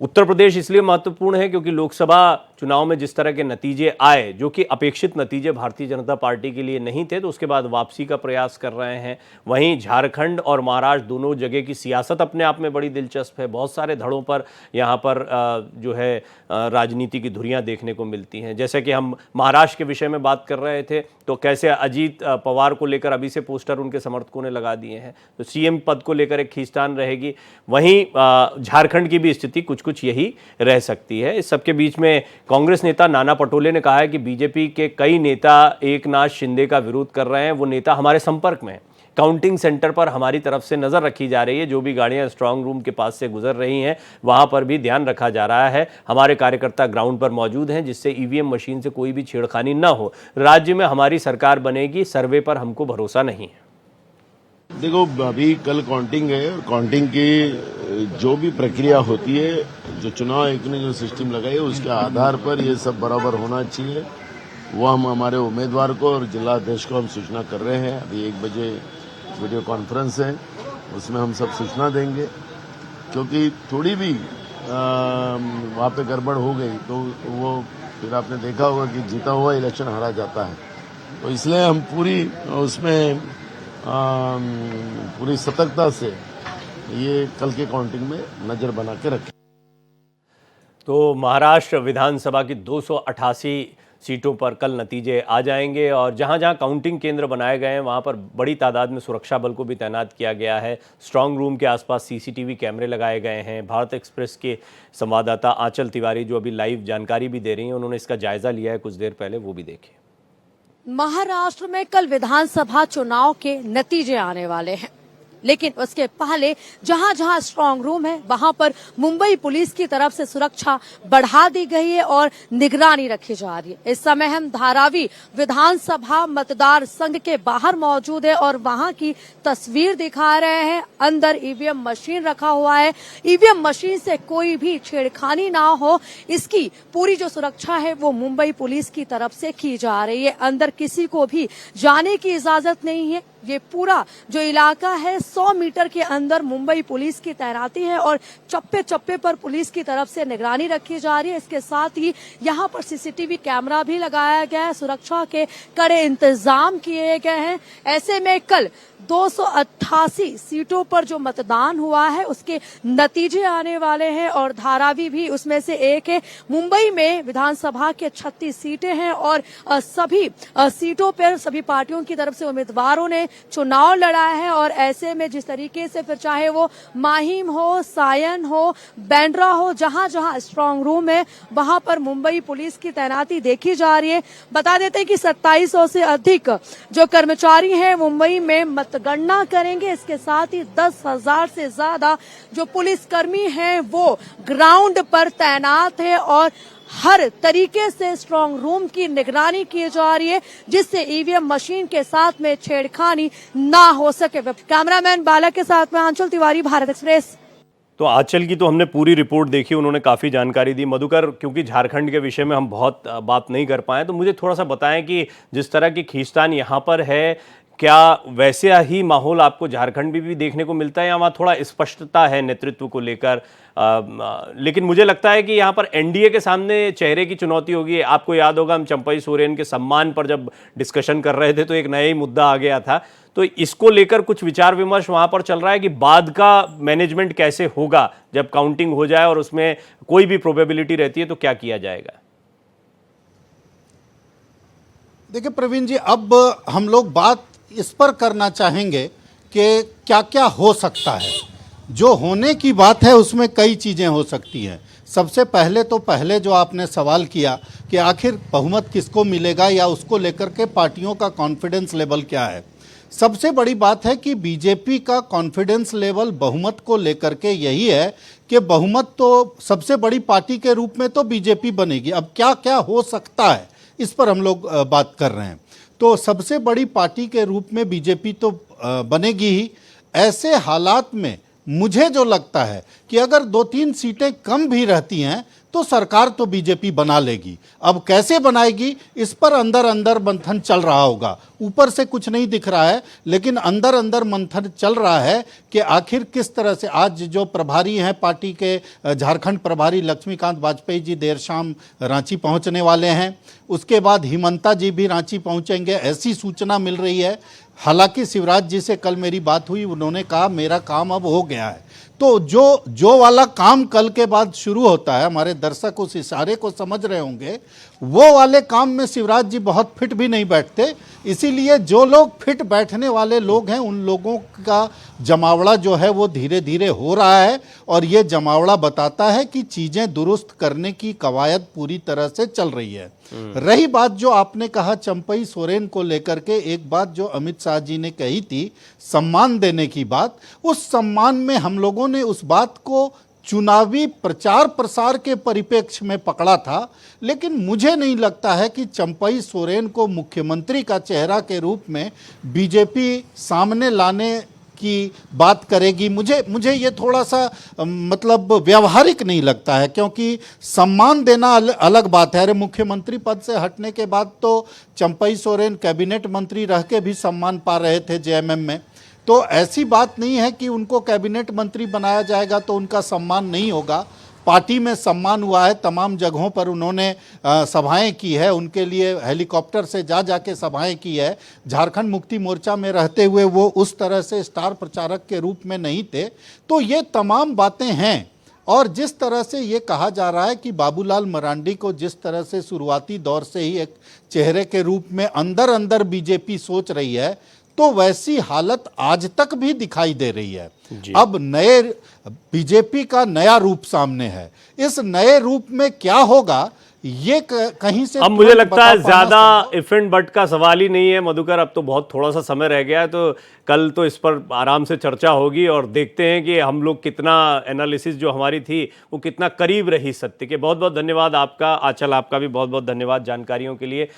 उत्तर प्रदेश इसलिए महत्वपूर्ण है क्योंकि लोकसभा चुनाव में जिस तरह के नतीजे आए, जो कि अपेक्षित नतीजे भारतीय जनता पार्टी के लिए नहीं थे, तो उसके बाद वापसी का प्रयास कर रहे हैं। वहीं झारखंड और महाराष्ट्र दोनों जगह की सियासत अपने आप में बड़ी दिलचस्प है। बहुत सारे धड़ों पर यहाँ पर जो है राजनीति की धुरियाँ देखने को मिलती हैं। जैसे कि हम महाराष्ट्र के विषय में बात कर रहे थे, तो कैसे अजीत पवार को लेकर अभी से पोस्टर उनके समर्थकों ने लगा दिए हैं, तो सीएम पद को लेकर एक खींचतान रहेगी। वहीं झारखंड की भी स्थिति कुछ कुछ यही रह सकती है। इस सबके बीच में कांग्रेस नेता नाना पटोले ने कहा है कि बीजेपी के कई नेता एकनाथ शिंदे का विरोध कर रहे हैं, वो नेता हमारे संपर्क में हैं। काउंटिंग सेंटर पर हमारी तरफ से नज़र रखी जा रही है, जो भी गाड़ियां स्ट्रांग रूम के पास से गुजर रही हैं वहां पर भी ध्यान रखा जा रहा है। हमारे कार्यकर्ता ग्राउंड पर मौजूद हैं, जिससे ईवीएम मशीन से कोई भी छेड़खानी ना हो। राज्य में हमारी सरकार बनेगी, सर्वे पर हमको भरोसा नहीं है। देखो, अभी कल काउंटिंग है और काउंटिंग की जो भी प्रक्रिया होती है, जो चुनाव आयोग ने जो सिस्टम लगाई है, उसके आधार पर ये सब बराबर होना चाहिए। वो हम हमारे उम्मीदवार को और जिला अध्यक्ष को हम सूचना कर रहे हैं। अभी 1 बजे वीडियो कॉन्फ्रेंस है, उसमें हम सब सूचना देंगे, क्योंकि थोड़ी भी वहाँ पे गड़बड़ हो गई तो वो फिर आपने देखा होगा कि जीता हुआ इलेक्शन हारा जाता है। तो इसलिए हम पूरी उसमें पूरी सतर्कता से ये कल के काउंटिंग में नजर बना के रखें। तो महाराष्ट्र विधानसभा की 288 सीटों पर कल नतीजे आ जाएंगे और जहां जहां काउंटिंग केंद्र बनाए गए हैं वहां पर बड़ी तादाद में सुरक्षा बल को भी तैनात किया गया है। स्ट्रांग रूम के आसपास सीसीटीवी कैमरे लगाए गए हैं। भारत एक्सप्रेस के संवाददाता आंचल तिवारी जो अभी लाइव जानकारी भी दे रही हैं, उन्होंने इसका जायजा लिया है कुछ देर पहले, वो भी देखें। महाराष्ट्र में कल विधानसभा चुनाव के नतीजे आने वाले हैं, लेकिन उसके पहले जहां जहां स्ट्रांग रूम है वहां पर मुंबई पुलिस की तरफ से सुरक्षा बढ़ा दी गई है और निगरानी रखी जा रही है। इस समय हम धारावी विधानसभा मतदार संघ के बाहर मौजूद है और वहां की तस्वीर दिखा रहे हैं। अंदर ईवीएम मशीन रखा हुआ है। ईवीएम मशीन से कोई भी छेड़खानी ना हो, इसकी पूरी जो सुरक्षा है वो मुंबई पुलिस की तरफ से की जा रही है। अंदर किसी को भी जाने की इजाजत नहीं है। ये पूरा जो इलाका है 100 मीटर के अंदर मुंबई पुलिस की तैनाती है और चप्पे चप्पे पर पुलिस की तरफ से निगरानी रखी जा रही है। इसके साथ ही यहाँ पर सीसीटीवी कैमरा भी लगाया गया है। सुरक्षा के कड़े इंतजाम किए गए हैं। ऐसे में कल 288 सीटों पर जो मतदान हुआ है उसके नतीजे आने वाले हैं और धारावी भी उसमें से एक है। मुंबई में विधानसभा के 36 सीटें हैं और सभी सीटों पर सभी पार्टियों की तरफ से उम्मीदवारों ने चुनाव लड़ा है और ऐसे में जिस तरीके से फिर चाहे वो माहिम हो, सायन हो, बैंड्रा हो, जहां जहां स्ट्रांग रूम है वहां पर मुंबई पुलिस की तैनाती देखी जा रही है। बता देते हैं कि 2700 से अधिक जो कर्मचारी हैं मुंबई में मतगणना करेंगे। इसके साथ ही 10,000 से ज्यादा जो पुलिसकर्मी हैं वो ग्राउंड पर तैनात है और हर तरीके से स्ट्रांग रूम की निगरानी की जा रही है, जिससे ईवीएम मशीन के साथ में छेड़खानी ना हो सके। कैमरामैन बाला के साथ में आंचल तिवारी, भारत एक्सप्रेस। तो आंचल की तो हमने पूरी रिपोर्ट देखी, उन्होंने काफ़ी जानकारी दी। मधुकर, क्योंकि झारखंड के विषय में हम बहुत बात नहीं कर पाए, तो मुझे थोड़ा सा बताएं कि जिस तरह की खींचतान यहाँ पर है, क्या वैसे ही माहौल आपको झारखंड में भी देखने को मिलता है या वहाँ थोड़ा स्पष्टता है नेतृत्व को लेकर? लेकिन मुझे लगता है कि यहाँ पर एनडीए के सामने चेहरे की चुनौती होगी। आपको याद होगा हम चंपई सोरेन के सम्मान पर जब डिस्कशन कर रहे थे तो एक नया ही मुद्दा आ गया था। तो इसको लेकर कुछ विचार विमर्श वहाँ पर चल रहा है कि बाद का मैनेजमेंट कैसे होगा जब काउंटिंग हो जाए और उसमें कोई भी प्रोबेबिलिटी रहती है तो क्या किया जाएगा? देखिए प्रवीण जी, अब हम लोग बात इस पर करना चाहेंगे कि क्या क्या हो सकता है। जो होने की बात है उसमें कई चीज़ें हो सकती हैं। सबसे पहले जो आपने सवाल किया कि आखिर बहुमत किसको मिलेगा या उसको लेकर के पार्टियों का कॉन्फिडेंस लेवल क्या है। सबसे बड़ी बात है कि बीजेपी का कॉन्फिडेंस लेवल बहुमत को लेकर के यही है कि बहुमत तो सबसे बड़ी पार्टी के रूप में तो बीजेपी बनेगी। अब क्या क्या हो सकता है इस पर हम लोग बात कर रहे हैं। तो सबसे बड़ी पार्टी के रूप में बीजेपी तो बनेगी ही। ऐसे हालात में मुझे जो लगता है कि अगर 2-3 सीटें कम भी रहती हैं तो सरकार तो बीजेपी बना लेगी। अब कैसे बनाएगी इस पर अंदर अंदर मंथन चल रहा होगा, ऊपर से कुछ नहीं दिख रहा है, लेकिन अंदर अंदर मंथन चल रहा है कि आखिर किस तरह से। आज जो प्रभारी हैं पार्टी के, झारखंड प्रभारी लक्ष्मीकांत वाजपेयी जी देर शाम रांची पहुंचने वाले हैं, उसके बाद हिमंता जी भी रांची पहुंचेंगे, ऐसी सूचना मिल रही है। हालांकि शिवराज जी से कल मेरी बात हुई, उन्होंने कहा मेरा काम अब हो गया है। तो जो वाला काम कल के बाद शुरू होता है, हमारे दर्शक उस इशारे को समझ रहे होंगे, वो वाले काम में शिवराज जी बहुत फिट भी नहीं बैठते। इसीलिए जो लोग फिट बैठने वाले लोग हैं उन लोगों का जमावड़ा जो है वो धीरे धीरे हो रहा है, और ये जमावड़ा बताता है कि चीज़ें दुरुस्त करने की कवायद पूरी तरह से चल रही है। रही बात जो आपने कहा चंपई सोरेन को लेकर के, एक बात जो अमित शाह जी ने कही थी सम्मान देने की बात, उस सम्मान में हम लोगों ने उस बात को चुनावी प्रचार प्रसार के परिप्रेक्ष्य में पकड़ा था, लेकिन मुझे नहीं लगता है कि चंपई सोरेन को मुख्यमंत्री का चेहरा के रूप में बीजेपी सामने लाने की बात करेगी। मुझे ये थोड़ा सा मतलब व्यवहारिक नहीं लगता है, क्योंकि सम्मान देना अलग बात है। अरे मुख्यमंत्री पद से हटने के बाद तो चंपई सोरेन कैबिनेट मंत्री रह के भी सम्मान पा रहे थे जेएमएम में, तो ऐसी बात नहीं है कि उनको कैबिनेट मंत्री बनाया जाएगा तो उनका सम्मान नहीं होगा। पार्टी में सम्मान हुआ है, तमाम जगहों पर उन्होंने सभाएं की है, उनके लिए हेलीकॉप्टर से जाके सभाएं की है। झारखंड मुक्ति मोर्चा में रहते हुए वो उस तरह से स्टार प्रचारक के रूप में नहीं थे। तो ये तमाम बातें हैं, और जिस तरह से ये कहा जा रहा है कि बाबूलाल मरांडी को जिस तरह से शुरुआती दौर से ही एक चेहरे के रूप में अंदर अंदर बीजेपी सोच रही है, तो वैसी हालत आज तक भी दिखाई दे रही है। अब नए बीजेपी का नया रूप सामने है, इस नए रूप में क्या होगा ये कहीं से अब मुझे लगता है ज्यादा इफ एंड बट का सवाल ही नहीं है मधुकर, अब तो बहुत थोड़ा सा समय रह गया है, तो कल तो इस पर आराम से चर्चा होगी और देखते हैं कि हम लोग कितना एनालिसिस जो हमारी थी वो कितना करीब रही सत्य के। बहुत बहुत धन्यवाद आपका आंचल, आपका भी बहुत बहुत धन्यवाद जानकारियों के लिए।